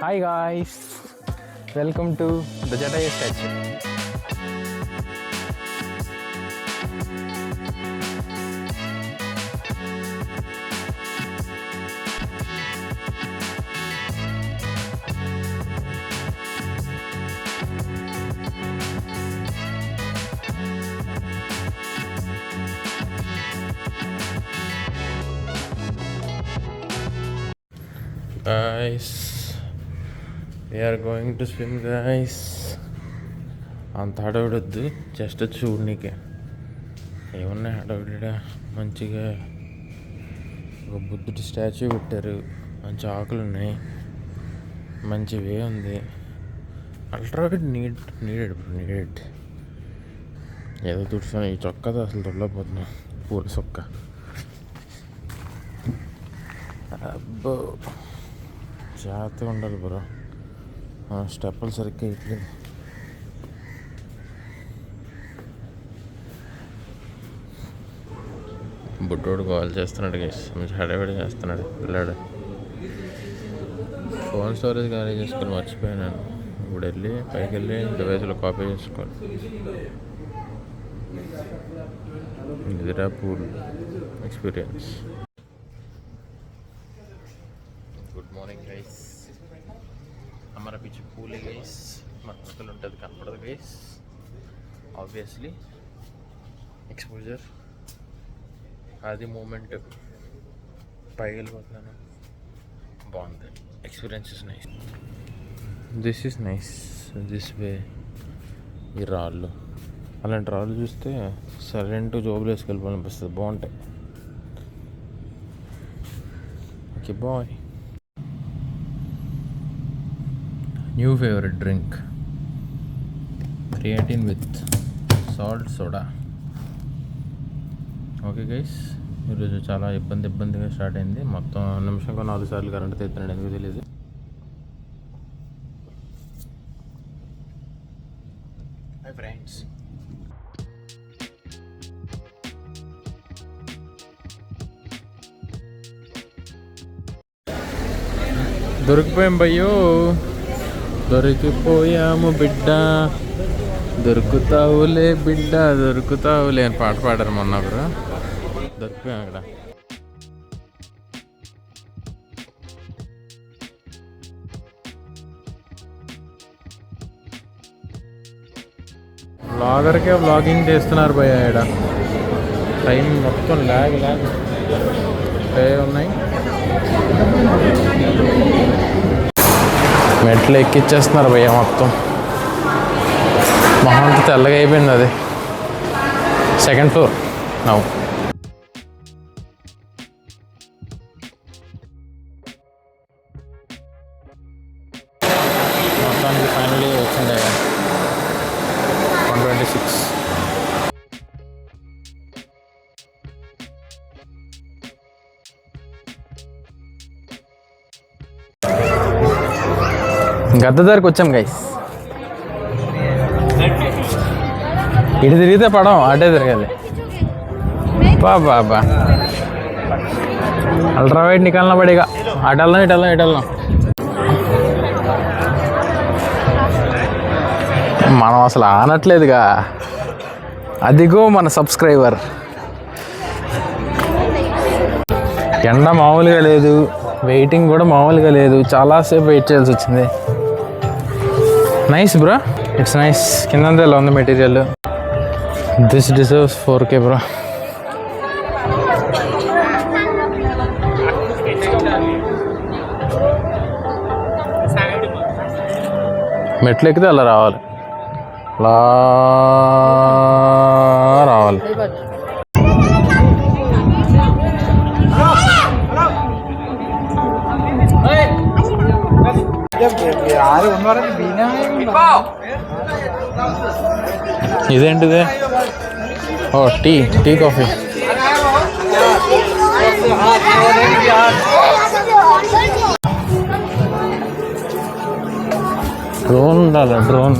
Hi guys, welcome to the Jataya statue. Guys, we are going to swim guys. అంత హడావిడొద్దు, just చూడనీకే. ఏమన్నా హడావిడిగా మంచిగా ఒక బుద్ధుడి స్టాచ్యూ పెట్టారు, మంచి ఆకులు ఉన్నాయి, మంచి వే ఉంది. అల్ట్రావైట్ నీడెడ్ ఏదో తుడుచుకొని ఈ చొక్కాతో అసలు తొడలేకపోతున్నాం, పూల చొక్క. అబ్బో జాగ్రత్తగా ఉండాలి బ్రో, స్టెప్పులు సరిగ్గా ఇట్లేదు. బుడ్డోడు కాల్ చేస్తున్నాడు గైస్, మంచి హడావిడి చేస్తున్నాడు పిల్లాడు. ఫోన్ స్టోరేజ్ ఖాళీ చేసుకొని మర్చిపోయాను. ఇప్పుడు వెళ్ళి పైకి వెళ్ళి డివైస్లో కాపీ చేసుకోవాలి. ఇదిరా pool experience. Good morning guys. हमारा पीछे पूल है गैस, మన పక్కన ఉంటుంది కనపడదు గైస్. ఆబ్వియస్లీ ఎక్స్పోజర్ అది మూమెంట్, పైకి వెళ్ళిపోతున్నాను. బాగుంది, experience is nice. This is nice. This way ఈ రాళ్ళు, అలాంటి రాళ్ళు చూస్తే సైలెంట్ జోబులు వేసుకెళ్ళిపోవాలనిపిస్తుంది, బాగుంటాయి. Okay bye. New favourite drink, creatine with salt soda. Okay guys, ఈరోజు చాలా ఇబ్బందిగా స్టార్ట్ అయింది. మొత్తం నిమిషంగా 4 సార్లు కరెంట్ తెస్తున్నాడు, ఎందుకు తెలియదు. హాయ్ ఫ్రెండ్స్, దొరికిపోయాం భయ్యో, దొరికిపోయాము బిడ్డ, దొరుకుతావులే బిడ్డ దొరుకుతావులే అని పాట పాడారు మొన్న బ్రో. దొరికిపోయాం అక్కడ. బ్లాగర్కే బ్లాగింగ్ చేస్తున్నారు భయ్య. ఇక్కడ టైం మొత్తం ల్యాగ్ ఉన్నాయి. మెట్లు ఎక్కిచ్చేస్తున్నారు భయ్య, మొత్తం మొహం అంతా తెల్లగా అయిపోయింది. అది సెకండ్ ఫ్లోర్ నవ్వు. మొత్తానికి ఫైనలీ వచ్చింది 126. గద్ద దగ్గరికి వచ్చాం గైస్. ఇటు తిరిగితే పడం, అటే తిరగాలి. బాబా అల్ట్రా వైట్ నికాలన పడేగా. అటు వెళ్దాం. మనం అసలు ఆనట్లేదుగా. అదిగో మన సబ్స్క్రైబర్. ఎండ మామూలుగా లేదు, వెయిటింగ్ కూడా మామూలుగా లేదు, చాలాసేపు వెయిట్ చేయాల్సి వచ్చింది. Nice bro, it's nice. కిందంతా ఎలా ఉంది material. This deserves 4K bro. మెట్లు ఎక్కితే అలా రావాలి. ఇదేంటిది? O T coffee. డ్రోన్ ఉండాలి, డ్రోన్.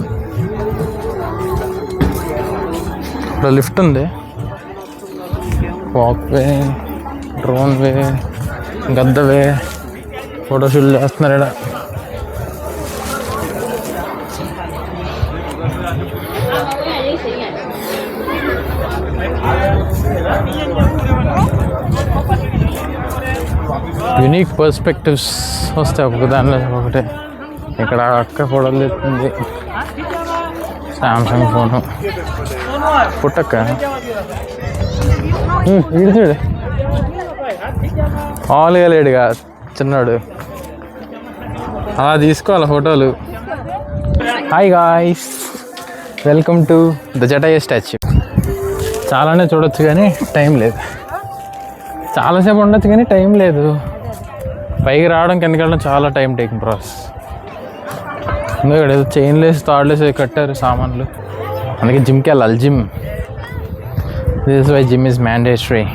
ఇక్కడ లిఫ్ట్ ఉంది, వాక్ వే, డ్రోన్ వే, గద్ద వే. ఫోటోషూట్ చేస్తున్నారు ఇక్కడ. యూనిక్ పర్స్పెక్టివ్స్ వస్తాయి ఒక దానిలో ఒకటే. ఇక్కడ అక్క ఫోటోలు తెస్తుంది, సామ్సంగ్ ఫోను. పుట్టక్క ఇడు చూడు, మామూలుగా లేడుగా చిన్నాడు, అలా తీసుకోవాలి ఫోటోలు. Hi guys, welcome to the Jatayu statue. చాలానే చూడొచ్చు కానీ టైం లేదు, చాలాసేపు ఉండొచ్చు కానీ టైం లేదు. పైకి రావడం కిందకి వెళ్ళడం చాలా టైం టేకింగ్ ప్రాసెస్. ఇంకా ఇక్కడ ఏదో చైన్లేసి తాడులేసి కట్టారు సామాన్లు, అందుకే జిమ్కి వెళ్ళాలి. Gym, this is why gym is mandatory.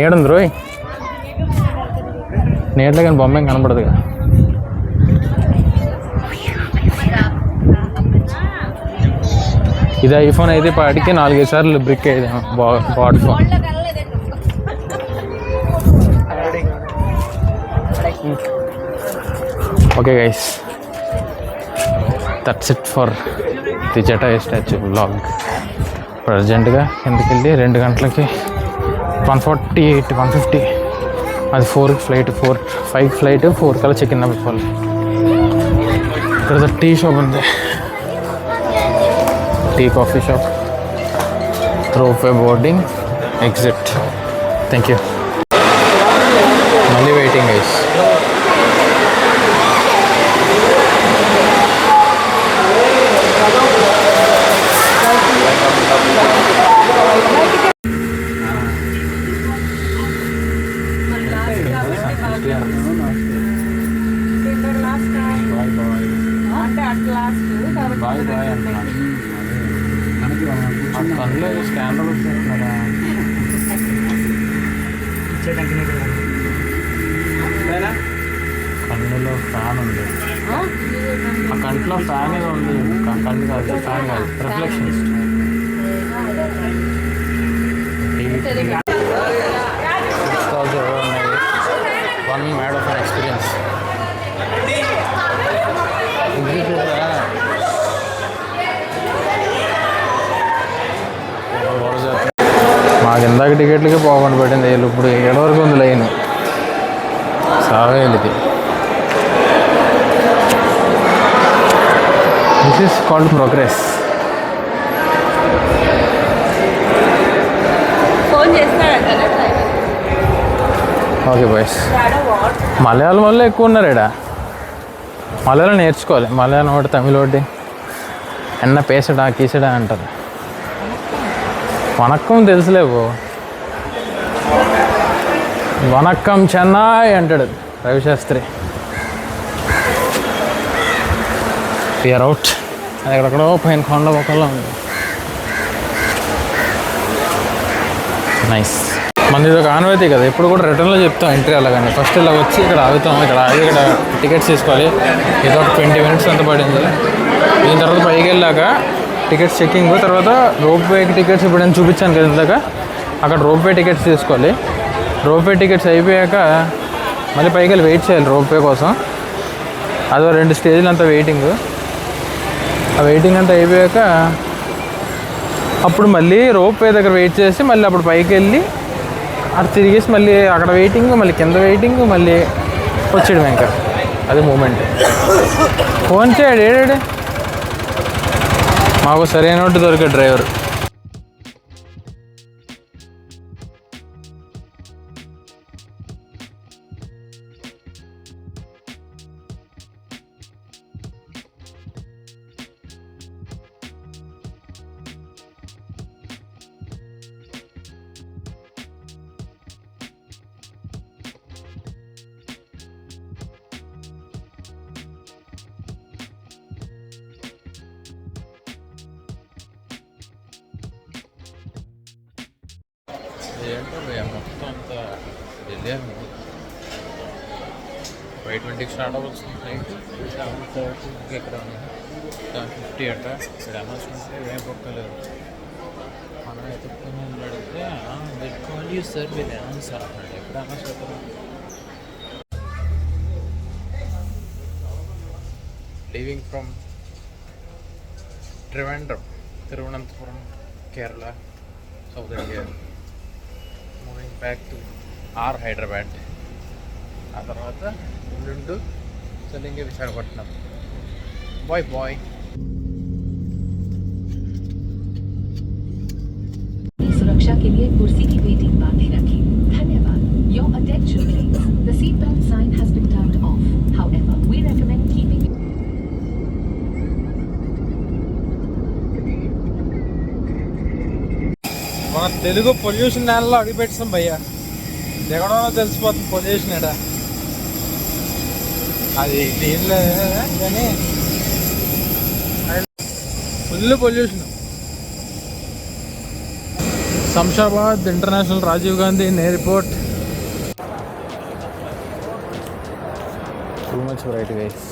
ఏడుంది రోయ్, నీట్లో కానీ బొమ్మ ఏం కనపడదుగా. ఇది ఐఫోన్ అయితే పాటికి 4-5 సార్లు బ్రిక్ అయ్యేది bad phone. Okay guys, that's it for the Jatayu statue vlog. ఇప్పుడు అర్జెంటుగా కిందకి వెళ్ళి 2 గంటలకి 148 150 అది 4కి ఫ్లైట్, 5కి ఫ్లైట్, 4 కల్లా చెక్ ఇన్ అవ్వాలి. ఇక్కడ టీ షాప్ ఉంది, tea coffee shop, ropeway boarding, exit. Thank you. మళ్ళీ వెయిటింగ్ గైస్. బాయ్ బాయ్ అంటున్నాను. కళ్ళు స్కానర్ వస్తున్నారా? కన్నులో ఫ్యాన్ ఉంది, ఆ కంట్లో ఫ్యాన్ ఏదో ఉంది. కన్ను కాదు, ఫ్యాన్ కాదు, reflections. One mad of experience. మాకు ఇందాక టికెట్లకి పోకుండా పెట్టింది వీళ్ళు. ఇప్పుడు 7 వరకు ఉంది లైన్, సావేలిది. This is called progress. Okay boys, Malayalam వల్ల ఎక్కువ ఉన్నారు ఇక్కడ. మలయాళం నేర్చుకోవాలి. మలయాళం ఒకటి, తమిళ ఒకటి. ఎన్న పేసడా కీసడా అంటారు. వనక్కం తెలుసులేవు, వనక్కం చెన్నై అంటాడు రవిశాస్త్రి. Pear out. అది ఎక్కడెక్కడో పైన కొండ మొక్కల్లో ఉంది. నైస్. మనది ఇది ఒక ఆనవాయితీ కదా, ఇప్పుడు కూడా రిటర్న్లో చెప్తాం ఎంట్రీ అలాగని. ఫస్ట్ ఇలా వచ్చి ఇక్కడ ఆగుతాం, ఇక్కడ ఆగి ఇక్కడ టికెట్స్ తీసుకోవాలి. ఏదో ఒక 20 మినిట్స్ అంత పడింది. దీని తర్వాత పైకి వెళ్ళాక టికెట్స్ చెక్కింగ్, తర్వాత రోప్వేకి టికెట్స్ ఇప్పుడు నేను చూపించాను కదా ఇందాక, అక్కడ రోప్వే టికెట్స్ తీసుకోవాలి. రోప్వే టికెట్స్ అయిపోయాక మళ్ళీ పైకి వెళ్ళి వెయిట్ చేయాలి రోప్వే కోసం. అదో 2 స్టేజ్లు అంతా వెయిటింగ్. ఆ వెయిటింగ్ అంతా అయిపోయాక అప్పుడు మళ్ళీ రోప్వే దగ్గర వెయిట్ చేసి మళ్ళీ అప్పుడు పైకి వెళ్ళి అటు తిరిగేసి మళ్ళీ అక్కడ వెయిటింగ్, మళ్ళీ కింద వెయిటింగ్, మళ్ళీ వచ్చేయడం. ఇంకా అది మూమెంట్. ఫోన్ చేయడు ఏడాడు, మాకు సరైన దొరికే డ్రైవర్. ఏంటో మొత్తం అంతా వెళ్ళాము. 5:20కి స్టార్ట్ అవ్వాల్సింది ఫ్లైట్, 7:30 ఇక్కడ 7:50 అట్ట. ఇక్కడ అనౌన్స్మెంట్ ఏం పక్కలేదు. మనం ఎత్తుకొని అడిగితే పెట్టుకోవాలి ఇంట్రడ్యూస్ సార్ మీరు అనౌన్స్ సార్ అన్నాడు. ఎప్పుడు అనౌన్స్ అవుతారు? Leaving from Thiruvananthapuram, Kerala, south India, moving back to Hyderabad, ఆ తర్వాత నుండు సలింగ విశాఖపట్నం. బాయ్. सुरक्षा के लिए कुर्सी की वेटिंग बांधे रखें. धन्यवाद. Your attention please. The seat belt sign has been turned off. However, we recommend keeping మన తెలుగు పొల్యూషన్ నేలలో అడిగిపెట్టాం భయ్యా. ఎక్కడో తెలిసిపోతుంది పొల్యూషన్ ఎడ. అది దీనిలో కానీ full pollution. Shamshabad international Rajiv Gandhi airport. Too much variety guys.